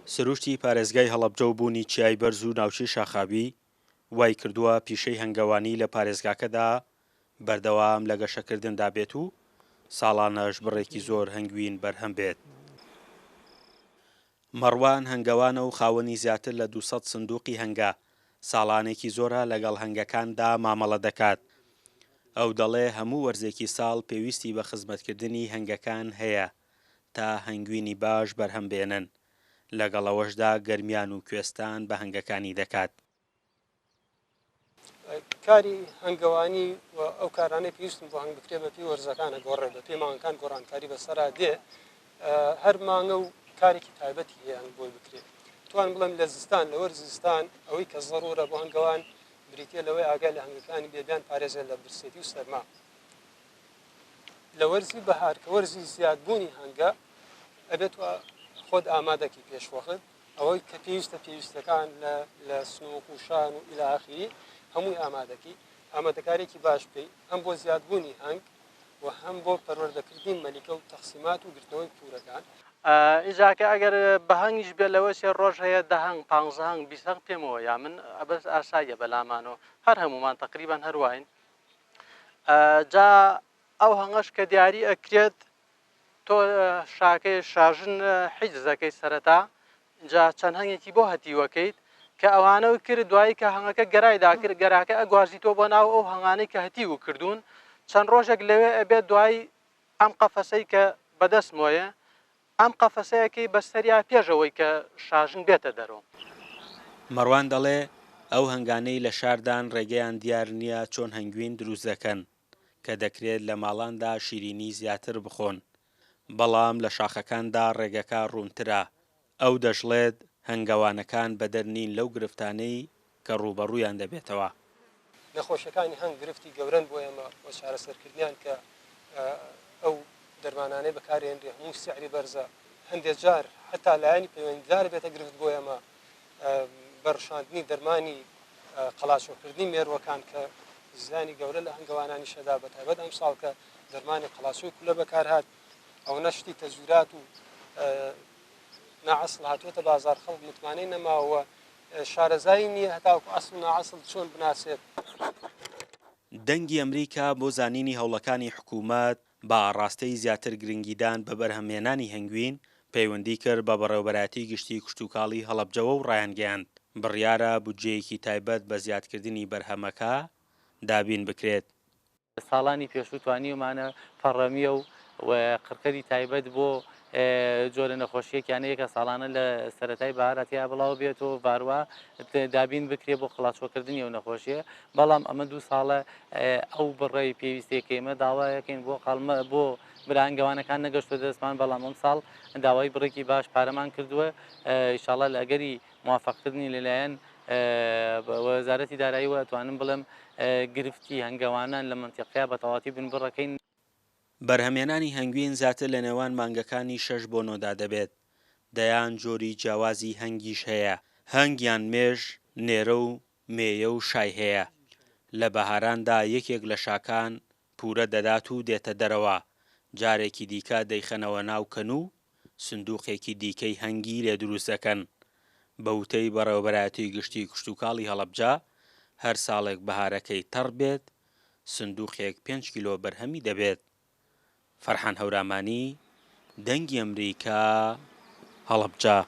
سروشتی پارێزگای هەڵەبجە و بوونی چیای بەرز و ناوچەی شاخاوی وای کردووە پیشەی هەنگەوانی لە پارێزگاکەدا بەردەوام لە گەشەکردندا بێت و ساڵانەش بڕێکی زۆر هەنگوین بەرهەم بێت. مەڕوان هەنگەوانە و خاوەنی زیاتر لە 200 سندوقی هەنگە ساڵانێکی زۆرە لەگەڵ هەنگەکاندا مامەڵە دەکات. ئەو دەڵێ هەموو وەرزێکی ساڵ پێویستی بە خزمەتکردنی هەنگەکان هەیە تا هەنگوینی باش بەرهەم بێنن، لەگەڵەوەشدا گەرمیان و کوێستان بە هەنگەکانی دەکات. کاری هەنگەوانی و ئەو کارانەی پێویستن بۆ هەنگ بکرێ بە پێی وەرزەکانە گۆڕێ بە پێی مانگەکان گۆڕانکاری بەسەرا دێ هەر مانگە و کارێکی تایبەتی هەیە هەنگ بۆی بکرێت. توان بڵێم لە زستان لە وەرزستان ئەوەی کە زەڕورە بۆ هەنگەوان بریتە لەوەی ئاگای لە هەنگەکانی بێبیان پارێزە لە برسێتی و سەرما. لە وەرزی بەهار کە وەرزی زیادبوونی هەنگە ئەبێت خۆت ئامادەکی پێشوەخت ئەوەی کە پێویستەکان لە سنووق و شان و ئیلا ئاخری هەمووی ئامادەکارێکی باش پێی هەم بۆ زیادبوونی هەنگ و هەم بۆ پەروەردەکردنی مەلیکە و تەقسیمات و گرتنەوەی پورەکان. ئیجاکە ئەگەر بە هەنگیش بێت لەوە سێ ڕۆژ هەیە 10 هەنگ 15 هەنگ 20 هەنگ پێمەوە یا من ئەبەس ئاساییە بەلامانەوە هەر هەمومان تقریبان هەروین. جا ئەو هەنگەش کە دیاری ئەکرێت تۆ شاکەی شاژن حیجزەکەی سەرەتا جا چەند هەنگێکی بۆ هەتیوەکەیت کە ئەوانەوە کرد دوایی کە هەنگەکە گەرایدا کرد گەراکە ئەگوازیتەوە بۆ ناو ئەو هەنگانەی کە هەتی و کردوون چەند ڕۆژێک لەوێ ئەبێت دوایی ئەم قەفەسەی کە بەدەستمۆیە ئەم قەفەسەیەکەی بەسەریا پێشەوەی کە شاژن بێتە دەرەوە. مەڕوان دەڵێ ئەو هەنگانەی لە شاردان ڕێگەیان دیار نییە چۆن هەنگوین دروست دەکەن کە دەکرێت لە ماڵاندا شیرینی زیاتر بخۆن، بەڵام لە شاخەکاندا ڕێگەکە ڕوونترە. ئەو دەژڵێت هەنگەوانەکان بەدەرنین لەو گرفتانەی کە ڕوبەڕوویان دەبێتەوە. نەخۆشیەکانی هەنگ گرفتی گەورن بۆ ئێمە بۆ چارەسەرکردنیان کە ئەو دەرمانانەی بەکارهێنرێ هەموو سعری بەرزە هەندێک جار حتا لایەنی پەیوەندیدار بێتە گرفت بۆ ئێمە بەڕشاندنی دەرمانی قەڵاچۆکردنی مێرووەکان کە زیانی گەورە لە هەنگەوانانی شەدا بەتایبەت ئەم ساڵ کە دەرمانی قەڵاچۆی کولە بەکار هات ئەو نەشتی تەزویرات و ناعەسڵ هاتوۆتە بازار خەڵک متمانەی نەماوە شارەزایی نییە هەتاوکو ئەسڵ ناعەسڵ چۆن بناسێت. دەنگی ئەمریکا بۆ زانینی هەوڵەکانی حکوومەت بە ئاڕاستەی زیاتر گرنگیدان بە بەرهەمهێنانی هەنگوین پەیوەندی کرد بە بەڕێوەبەراتی گشتی کشتوکاڵی هەڵەبجەوە و ڕایانگەیاند بڕیارە بودجەیەکی تایبەت بە زیادکردنی بەرهەمەکە دابین بکرێت. ساڵانی پێشوو توانیومانە پەڕەمیە و قڕکەری تایبەت بۆ جۆرە نەخۆشیەکیانەیە کە ساڵانە لە سەرەتای بەهارەتیا بڵاو بێت و باروە دابین بکرێت بۆ خڵاتچۆکردنی ئەو نەخۆشیە، بەڵام ئەمە 2 ساڵە ئەو بڕێی پێویستێکەکەمە داوایەکەین بۆ قەڵمە بۆ برانگەوانەکان نەگەشتە دەستمان، بەڵام ئەم ساڵ داوای بڕێکی باش پارەمان کردووە ئینشاڵڵا لە ئەگەری موافقکردنی لەلایەن وەزارەتی داراییوە توانم بڵێم گرفتی هەنگەوانان لە منتیقەیە بە تەواتی بن بڕەکەین. بەرهەمهێنانی هەنگوین زیاتر لە نێوان مانگەکانی 6 بۆ 9دا دەبێت. دەیان جۆری جیاوازی هەنگیش هەیە، هەنگیان مێژ، نێرە و مێیە و شای هەیە. لە بەهاراندا یەکێک لە شاکان پورە دەدات و دێتە دەرەوە، جارێکی دیکە دەیخەنەوە ناو کەن و سندوقێکی دیکەی هەنگی لێ دروست دەکەن. بە وتەی بەڕێوەبەراتی گشتی کشتوکاڵی هەڵەبجە هەر ساڵێک بەهارەکەی تەڕ بێت سندوقێک 5 کیلۆ بەرهەمی دەبێت. فەرحان هەورامانی، دەنگی ئەمریکا، هەڵەبجە.